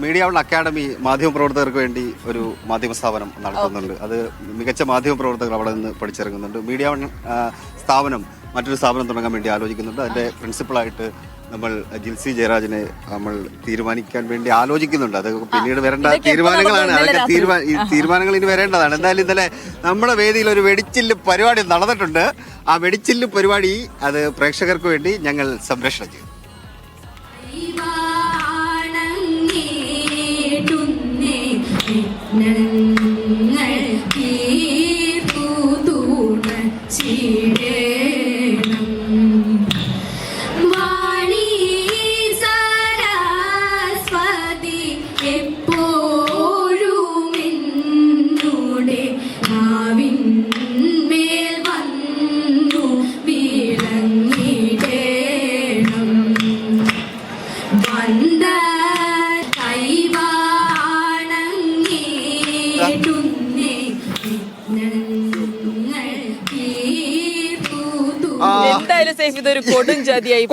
Media one academy മാധ്യമപ്രവർത്തകർക്ക് വേണ്ടി ഒരു മാധ്യമ സ്ഥാപനം നടത്തുന്നുണ്ട്. അത് മികച്ച മാധ്യമപ്രവർത്തകർ അവിടെ നിന്ന് പഠിച്ചിറങ്ങുന്നുണ്ട്. മീഡിയ വൺ സ്ഥാപനം മറ്റൊരു സ്ഥാപനം തുടങ്ങാൻ വേണ്ടി ആലോചിക്കുന്നുണ്ട്. അതിന്റെ പ്രിൻസിപ്പളായിട്ട് നമ്മൾ ജിൽസി ജയരാജിനെ നമ്മൾ തീരുമാനിക്കാൻ വേണ്ടി ആലോചിക്കുന്നുണ്ട്. അത് പിന്നീട് വരേണ്ട തീരുമാനങ്ങളാണ്. അതൊക്കെ തീരുമാനങ്ങൾ ഇനി വരേണ്ടതാണ്. എന്തായാലും ഇന്നലെ നമ്മുടെ വേദിയിൽ ഒരു വെടിച്ചില്ല് പരിപാടി നടന്നിട്ടുണ്ട്. ആ വെടിച്ചില്ല് പരിപാടി അത് പ്രേക്ഷകർക്ക് വേണ്ടി ഞങ്ങൾ സംരക്ഷണം ചെയ്തു. എന്തായാലും സേഫ് ഇതൊരു കൊടുംചതിയായി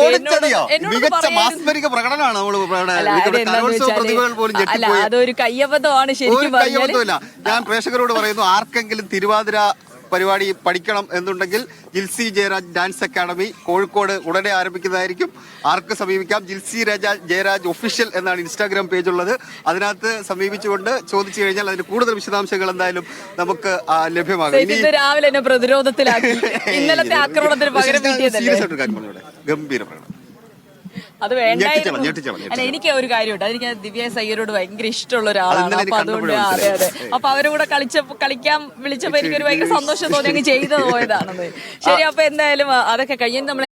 മികച്ച മാസ്മരിക പ്രകടനമാണ്. അല്ല അതൊരു കയ്യബദ്ധമാണ് ശരിക്കും പറഞ്ഞാൽ. ഞാൻ പ്രേക്ഷകരോട് പറയുന്നു, ആർക്കെങ്കിലും തിരുവാതിര പരിപാടി പഠിക്കണം എന്നുണ്ടെങ്കിൽ ജിൽസി ജയരാജ് ഡാൻസ് അക്കാഡമി കോഴിക്കോട് ഉടനെ ആരംഭിക്കുന്നതായിരിക്കും. ആർക്ക് സമീപിക്കാം? ജിൽസി ജയരാജ് ഒഫീഷ്യൽ എന്നാണ് ഇൻസ്റ്റാഗ്രാം പേജ് ഉള്ളത്. അതിനകത്ത് സമീപിച്ചുകൊണ്ട് ചോദിച്ചു കഴിഞ്ഞാൽ അതിന് കൂടുതൽ വിശദാംശങ്ങൾ എന്തായാലും നമുക്ക് ലഭ്യമാകും. രാവിലെ എന്നെ പ്രതിരോധത്തിലാക്കി. ഇന്നലത്തെ ആക്രമണത്തിന് പകരം ഗംഭീര പ്രകടനം. അത് വേണ്ടായിരുന്നു. അല്ല, എനിക്ക് ഒരു കാര്യമുണ്ട്. അതെനിക്ക് ദിവ്യ സയ്യരോട് ഭയങ്കര ഇഷ്ടമുള്ള ഒരാളാണ്. അപ്പൊ അതുകൊണ്ട് അതെ അപ്പൊ അവരും കൂടെ കളിക്കാൻ വിളിച്ചപ്പോ എനിക്കൊരു ഭയങ്കര സന്തോഷം തോന്നി അങ്ങ് ചെയ്തു പോയതാണെന്ന്. ശരി, അപ്പൊ എന്തായാലും അതൊക്കെ കഴിഞ്ഞ് നമ്മൾ